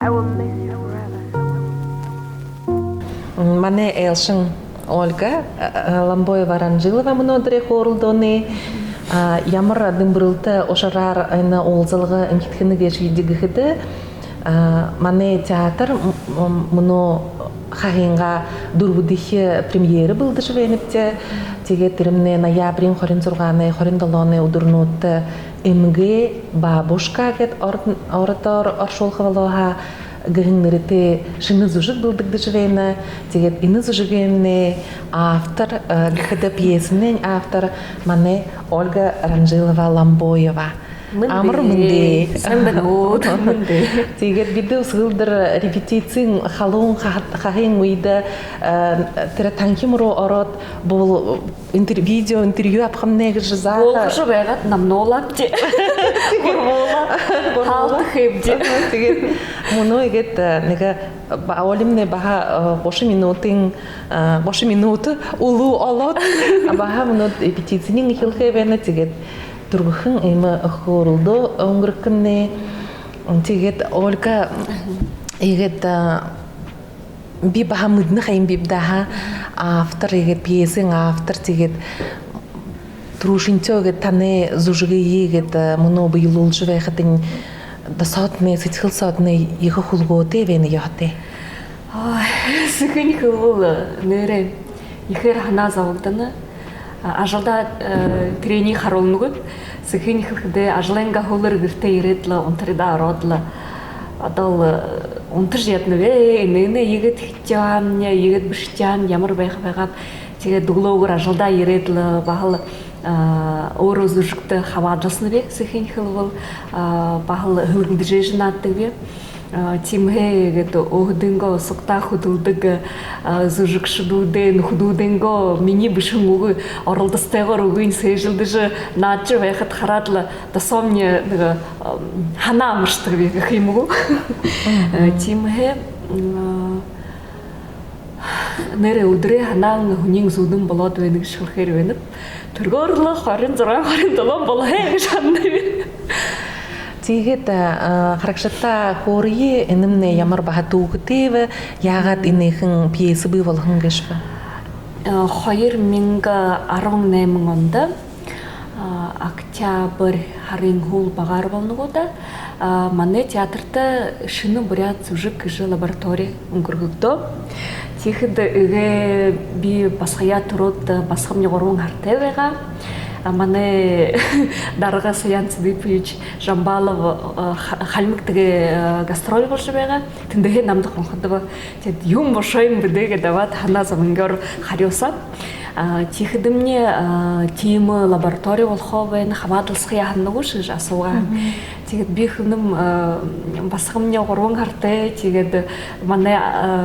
I will miss you forever. Мане Элшин Ольга Ламбоева Ранжилова мнодре хорулдоны ямар дымбырылты ошарар айна олзалга эмкиткенеге шийдигиде мане театр муну хагинга дурбудихи премьера был дышвенипте теге тиримне ноябрин хорин сурганы хорин долоны удурнутты эмге бабушка гет оратор оршолхавалоха гыгыннырыты шыны зужык булдык дышвена тегет ины зужыгенне автор гыхыда пьесынен автор мане Ольга Ранжилова Ламбоева. Амыр мынде. Сәмбәнут мынде. Тегет биде усгылдыр репетицин халун хахин уйда тера танкимро орот бул видео интервью апхамнег жиза. Ол кышы бәгат намнолап те. Халты хепде. Тегет муну егет неге олимне баха бошы минуты улу олот баха муну репетицинин хилхебене тегет тургухын эми хорулду оңгуркынне тегет Ольга егет би баха мыдны хайм бибдаха автор егет пьесың автор тегет трушинчо егет тане зужыгы егет муну быйылул жывайхатын да сотне сытхыл сотне ехы хулготе вене яхте Сыкын хыл нөре ихер хана завагданы ажалда трени харолнугут сыкын хылде ажленга холыр гырте иретла онтрида родла адал онтыр жетневе нене егет хитчанне егет бишчан ямар байхагап теге дуглогур ажалда иретла бахал орозужукты хаваджасныбе сыкын хылвал бахал хылгынды жежинаттыбе Тимхе гето охдинго сокта худулдыг зужик шудуден худуденго мини бишмугу оролдостегор угин сежилдыжы начы вехат харатла да сомне хана мыштырбе химугу Тимхе нере удре ханан хунин зудун болот веник шылхер венip түргөрлө харин зара харин долон болhe жанны Тегет харакшатта хорие энемне ямар бахатугтеве ягат инехин пьесы бывалхын гешпе. 2018 онда октябрь харин хул багар болнугуда мане театрда шыны бурят сужик кыжы лаборатория унгургудо. Тихиде ыге би басхая турот басхамне горун хартевега. Мане дарга Саян Цыбипович Жамбалов халмыктыгы гастроль болжыбега тиндеге намды конхадыба тед юм бошойм бидеге дават хана замангар харёсат тихидимне тимы лаборатория волховен хавадлсхы яханнугуш жасуга тигет бихным басхамне горон харте тигет мане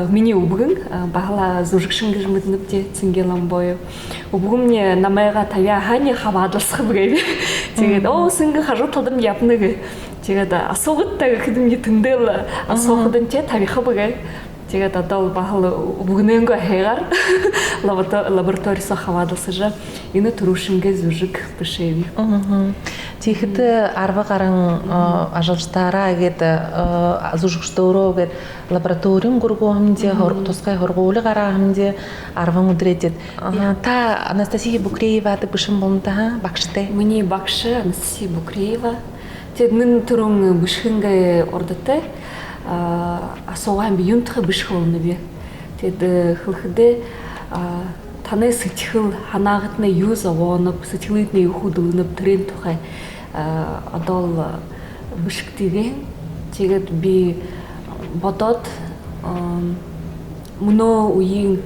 мини убгын багла зужикшин гижмытныпте цингеламбою убгымне намайга тавя хани хавадлсхы бреви тигет о сынгы хажу тадым япныгы тигет асугыттагы кидимне тиндел асугыдын те тавиха бреви Тегет адал бахал убгненго хегар лаборатория хавадлсыжа ины турушинге зужик пышеви. Тихите арва каран ажалстара гет зужикшторо гет лабораториум гургоамде тоскай хоргоулы караамде арва мудретет. Та Анастасия Букреева ты пышым болнта бакште. Мне бакшы Анастасия Букреева. Теднин турун бышхынга ордате. Асоған биюнтығы бішхолыны бе. Теді хылхыды таны сытхыл ханағытны юз оғанып, сытхылытны юхудылынып түрен тұқай адал бішіктеген. Тегет би бодот мұны уйын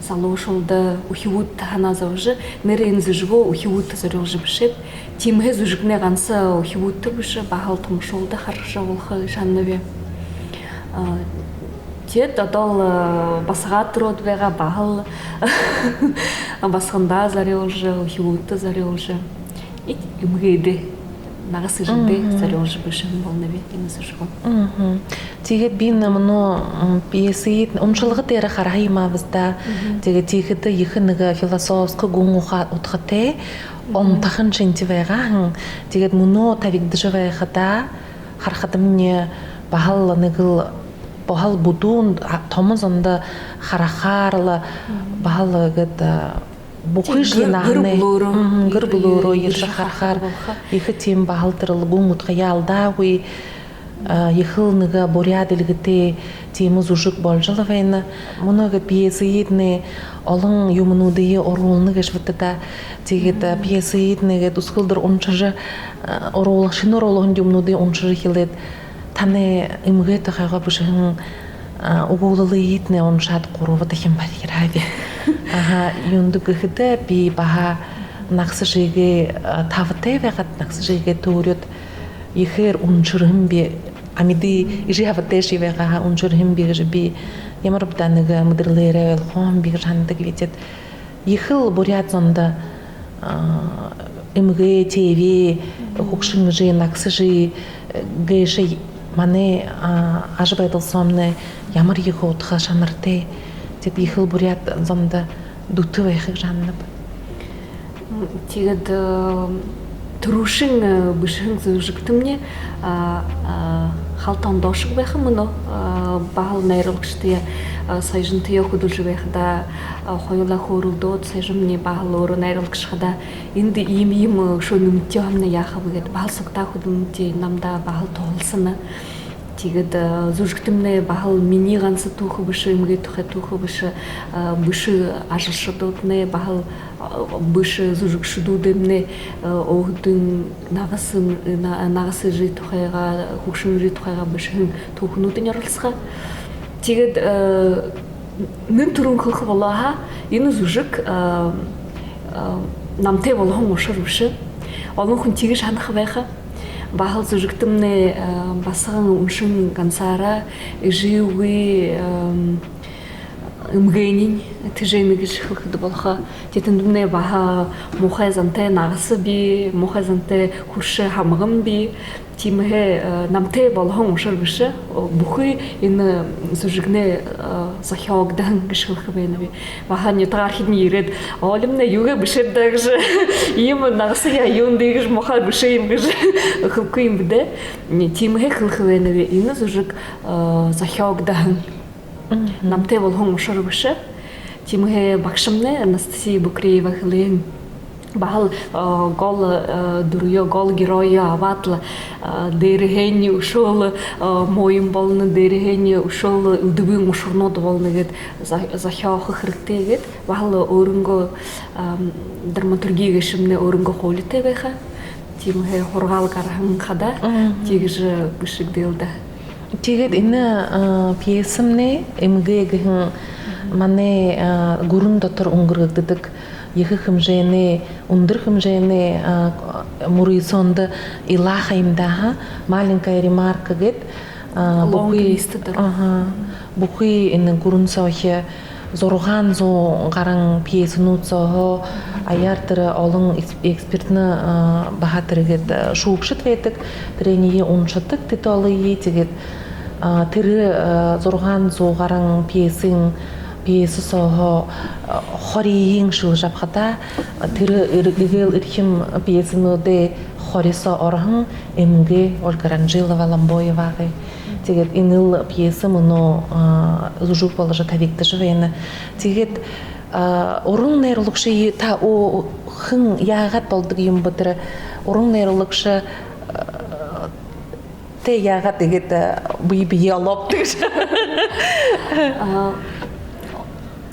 салошылды ухивуд хана завжы, нерен зыжво ухивуд зарёжы бішеп. Тимге зужикне ганса ухивудты біші бағал тұмшылды харыша олқы жанныбе. Тет адал басыға тұрот беға бағал басқында зарёжы, ухивудты зарёжы. И үмгейді нағысы жынды зарёжы бішім болныбе, емесі жығы. Тегет бин мұны пьесит, омшылғы тері қарайма бізді, тегет тегеті ехінігі философскі гуңуға ұтқыте, омтахын жинти вайгаһын тегет муно тавик дыжывайхата хархатымне бахал нигыл бахал будун томыз онда харахарла бахал гэт бухыжи нахне гыр булуро ерша харахар ихе тем бахал тырыл гумут хаялдауи ехыл ныга борядылгыте темыз ужук болжалавайна мунага пьесаидне олон юмнудые орулны гешватта тегет пьесаидне дускылдыр ончажа орул шинор олон юмнудые ончажа хилет тане имгета хага бушин угулылыитне оншат курувата химбарирави ага юндук гыхте би баха наксыжиге тавте вегат наксыжиге турют ихер унчурым би амиди ижаватеши вега унчурым би жби ямарбданыга мудрлере хон би жандык витет ихыл бурят зонда имге теви хукшыңжи наксыжи геши мане ажбайтыл сомне ямар ихотха шанарте деп ихыл бурят зонда дуты вехик жаннып тигет турушин бышын зыжыктымне халтан дошык бэхэ мыно бахал нейролгштыя сайжынтыя худулжы бэхда хойла хорулдот сайжымне бахал ору нейролгшхада инди им шонумтёмне яхабыгет бахал сокта худумте намда бахал толсына тигет зужыктымне бахал мини гансы тухы бышы имге тухэ тухы бышы ажылшыдотне бахал бышы зужыкшыдудемне оғытын нағасы жи тухайға хушын жи тухайға бышын тухынудын ярылсыға тигет нын турун кылқы болаға ины зужык намте болуғын ошыр бышы олон хүн тиги шанықы байға бахал зужыктымне басығын уншын гансара жиуи имгенин тижемиги шхылхыды болха тетендумне баха мухайзанте нагысы би мухайзанте хуршы хамгым би тимhe намте болхон ушар бишэ бухы ин зужигне захиогдан гшхылхыбэна би баха нютархидни иред олимне юга бишэддагжэ им нагысы я юндэгж мухай бишэ им гж хылкы им бдэ тимhe хылхыбэна би ин зужиг захиогдан намте болхон ушар бишэ тимhe бакшымне Анастасия Букреева хылын бахал гол дурьё гол героя аватла дерехени ушол моим болны дерехени ушол удубын ушурнод болны гет захиохы хрыктегет бахал өрөнгө драматургия гешимне өрөнгө холите беха тимhe хоргал кархан хада тигж бишик делда тигет ина пьесамне эмге гэн мане гурун дотор унгырдыдык ехы хымжэне ундыр хымжэне мурисонда илаха имдаха маленькая ремарка гет бухи ин гурун сохе зорган зо гаран пьесну цо аяртыры олон экспертны бахатыры гет шуупшыт ветик трении уншатык титалы тигет тыры зорган зо гаран пьесы сохо хориин шул жапхата тыры иргел ирхим пьесыны де хорисо орхан эмге Ольга Ламбоева тигет иныл пьесы мыно зужук положа тавикты живена тигет орун нейролукши та о хын ягат болдык юм бытыры орун нейролукши те ягат тигет бийби ялоптыш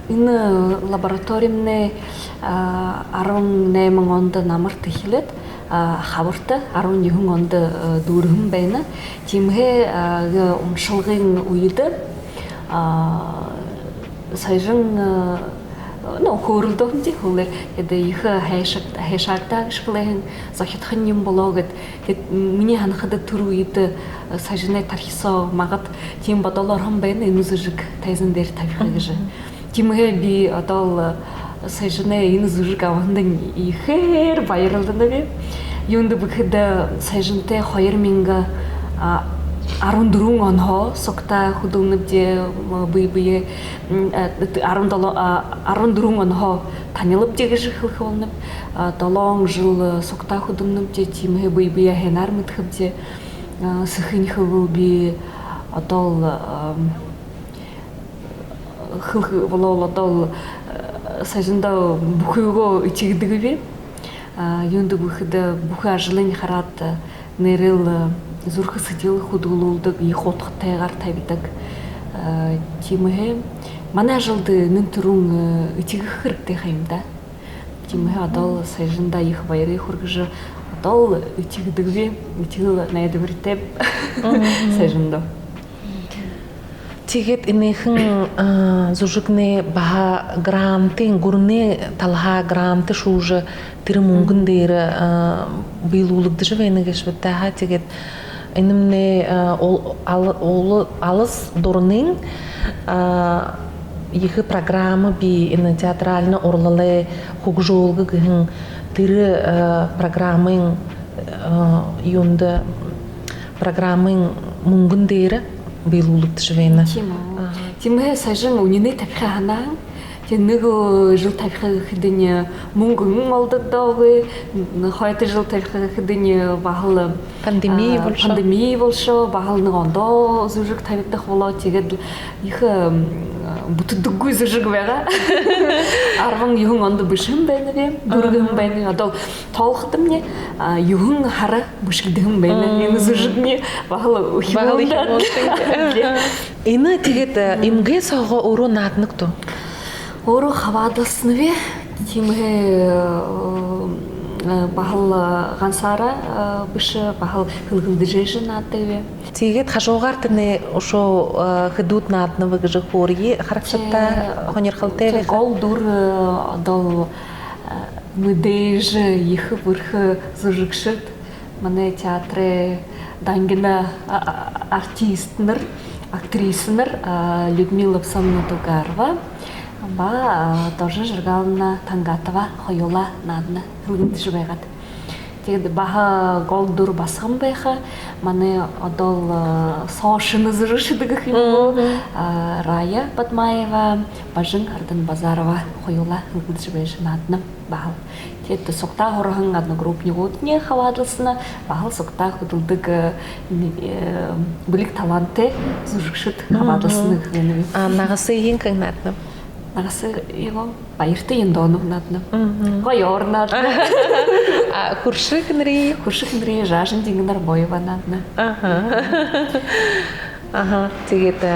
ин лабораториумне арун нэмэн онда намар тэхилет хаварта арун юхун онда дүүрхэн байна тимхэ умшилгын үйдэ сайжин хөөрөлдөө хэмжих хөлөр гэдэг их хайшаагтаа гიშглэн захитхан юм болоогд миний ханахад төр үед сайжинэ тархисоо магад тийм бодолоор хэн байна энэ зүжиг тайзан дээр тавих гэж тимхэ би одоо сайжинэ энэ зүжиг авандан ихээр баярлалаа би юунд бүхэд сайжинтэй 2014 оноо сокта худумныбде бие 14 оноо танилып дегэж хылхылнып 7 жыл сокта худумныбде тимхэ бие хэнар мэтхэбде сыхын хөвби Отол хыл отол сажында бухуго ичигдиги юнду бухда буха жылын харат нерил зурхы сидел худулулдык ихотх тайгар тайбитак тимhe мана жылды нынтурун ичиги хыркте хайымда тимhe отол сажында их байры хургыжы отол ичигдиги ичигил найдыбиртеп сажында Тигет инехэн зужигне баха грантын гурне талха гранты шужа тиры мунгын дейрі бейлулыгды жывайнығыш ваттаха тигет инемне алыс дорнын ехы программы би ина театрально орлалы хугжолгы гыхын тиры программын юнда программын мунгын дейрі бейлулыгды жывайны. Тимhe сажын унины тапхана Тенего жил тайхидыне мунгун молдодовы, хайты жил тайхидыне бахал пандемия волшо, бахал негондо зужик тайвиттах воло тигед их бутудугуй зужик вера. Арван юхун онды бышым бейневе, дургым бейневе, адол толхдымне юхун хара бушкидым бейневе, ені зужикне бахал ухивонда. Ені тигед имге сауға уру натныкто? Ору хавадылсыныве, тимге бахал гансара бышы бахал хылгылды жежі наддыве. Тигет хашоғартыны ошо хыдут наднывы гыжы хорьи хараксатта хонер халтеве? Гол дур дол мыдейжі ехы бұрхы зужыкшыт. Мане театры дангина артистныр, актрисыныр Людмила Псамна Тугарова. Ба тоже жыргалына Тангатова хойола надна хылгынды жыбайгат. Тегді баха голдур басқым байха, маны одол сошыны зырышыдығы химу Рая Батмаева, Бажын Ардын Базарова хойола хылгынды жыбайжы надна бахал. Тегді соқта хорахын адны группне отне хавадылсына, бахал соқта худылдығы білік таланты зырышыд хавадылсыны хылгыны. Нағысы ең кің надна? Нағасы его байырты ендонов надна. Қойор надна. Куршы кінрей? Куршы кінрей жажын деңін Арбоева надна. Тегеті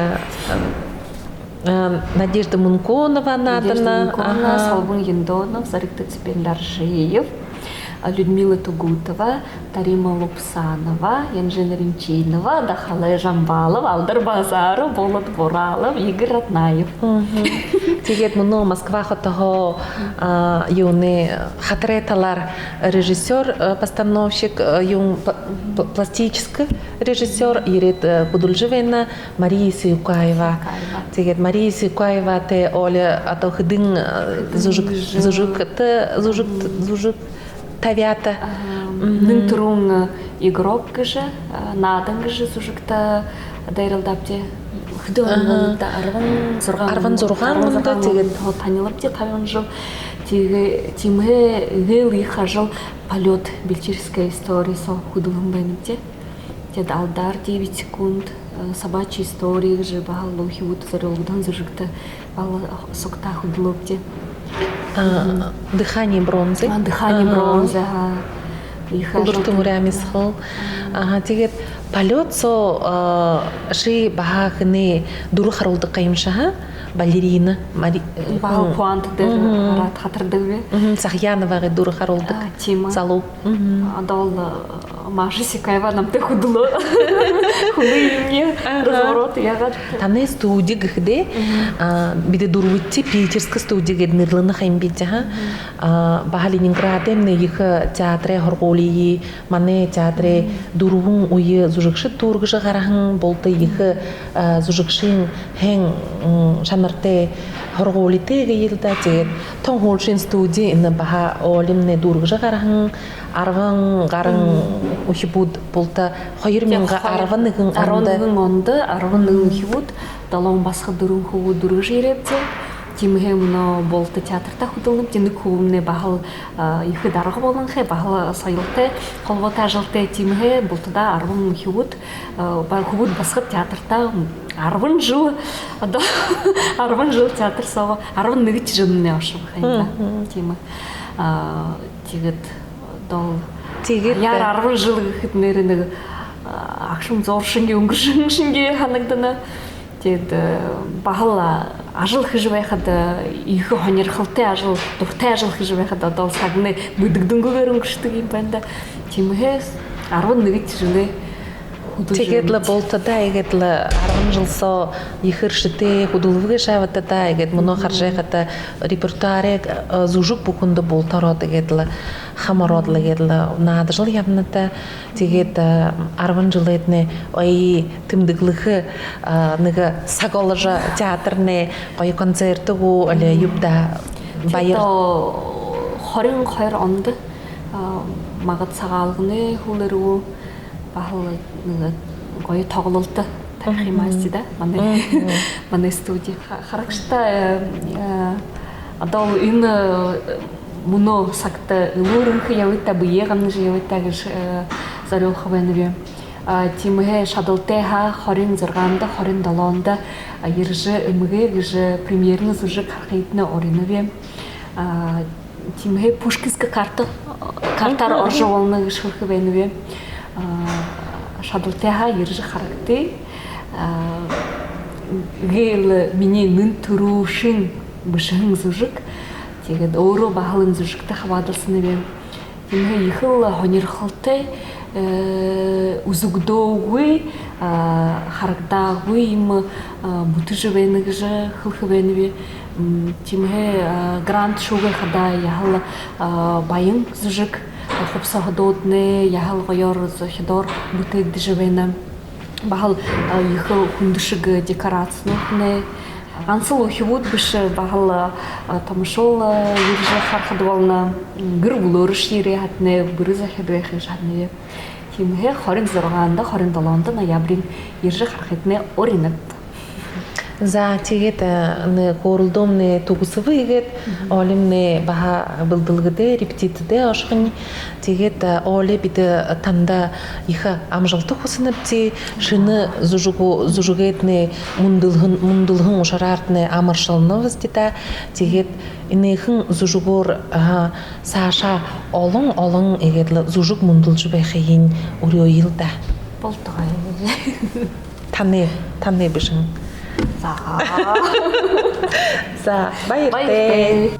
Надежда Мунконова надна. Надежда Мунконова, Салбун Ендонов, Зарыкты Цепендар Жиев, Людмила Тугутова, Тарима Лупсанова, Янжина Римчинова, Дахалай Жамбалов, Алдар Базаров, Болот Боралов, Игорь Ратнаев. Тегет мұны Москва хотого юны хатреталар режиссер, постановщик, юн пластический режиссер, Ирет Будульжевена, Мария Сюкаева. Тегет Мария Сюкаева те Оля атохдын зужук тавята. Нынтырун игрок гыжы, надан гыжы зужукта дайрылдапте. Арван зурган мында тегет танылып те таван жыл. Тимге гыл ихажыл полет бельчирская история со худулым бәнімте. Тед алдар 9 секунд собачья история гыжы бағал лохи вот зарылгыдан зужукта бала сокта худулып те. Дыхание бронзы. Дыхание бронзы. Кулдурты мурями схыл. Тегет полет со ши бахахны дуру харулды кайымшаха балерина Бахал Пуант дер хатырдыве. Сахьянова дуру харулды залу. Адал Маша Сикаева нам те худулы. Худые мне разворот ягат. Таны студия гыхде биде дурвитти питерская студия геднирлыны хаймбидя. Баха Ленинградем не их театре хорголии, мане театре дурвун уе зужыкшы тургышы гарахын болты их зужыкшын хэн шанарте хорголите гейлда те тонголшин студия ин баха олимне дургышы гарахын арван гарын ухибуд болта хайырменга арваныгын онды арваныгын ухибуд далон басқа дурун ху дургыш ерепте тимхэ мно болт театрта худалным тинэг хөвмнэ бахал их дарга болон хэ бахал соёлтой холбоотой ажилтай тимхэ болтда 10 хөвд хөвд басхад театрта 10 жил одоо 10 жил театр соо 11 жил авших юм тийм тэгээд одоо яар 10 жил гэхэд нэр нэг агшин зуршингийн өнгөршин шингээ ханагдана. Тэгээд бахал ажил хийж байхад их хонирхолтой ажил, дуртай ажил хийж байхад одоо сагны мэдэгдэнгүүгээр өнгөрчдөг юм байна да. Тиймээс 11 жилээ. Тэгээд л болтодаа игээд л 10 жилсоо ихэрштэй хөдөлгөөг шавтадаа игээд мөнөө харжайхад репертуарыг зүжиг бүхэнд болтороод игээд л хамарууд л игээд л наадажл явната тэгээд 10 жилэднэ ой тэмдэглэх нэг саголж театрны гоё концертгүй оле юбда баяр 22 онд магад цагаалганы хүлэрүү бахал гоё тоглолт тарих юм аа да манай студи харагчтай одоо энэ мөнөө сагта өөрөнх явита буягамж явита гэж зориулах байна би тимхэ шадалтай 26-нд 27-нд ирж эмгээ гэж премьерны зүжиг харахыдны оринове тимхэ пушкинская картар оржуулна гэж хөрх байна вэ шадалтайха ирж харагтай гэл миний нэн төрүүшин бишхэн зүжиг тэгээд өөрөө бахалын зүжигтэй хаваадалсан юм. Тэмээ их л хонирхолтой үзэгдөөгүй харагдаагүй юм бүтэж байна гэж хөрх байна вэ. Тэмээ грант шугай хадаа яхал баян зүжиг хөвсөхдөөднэ яхал гоёр зохидор бүтээдэж байна. Бахал их хүндшиг декорацнууднэ ганцхан хөвд биш бахал томшол ирж харахад болно гэр бүлөөр ширээ хатнэ бүрэ захид байх шатнэ. Тимхэ 26-нд 27-нд ноябрын ирж харахыднэ оринат. За тэгээд нэ гуралдомны тугсвыгээд олимны баха былдылгыдэ репетитдэ ашхын тэгээд оле бид танда их амжилттай хүснэвти шины зүжүгэднэ мундулгын ушараартны амаршалнавстита тэгээд энэхэн зүжүгөр сааша олон эгэдл зүжүг мундулж байхын өрөө илда болтгой таны бишэн За баяртай.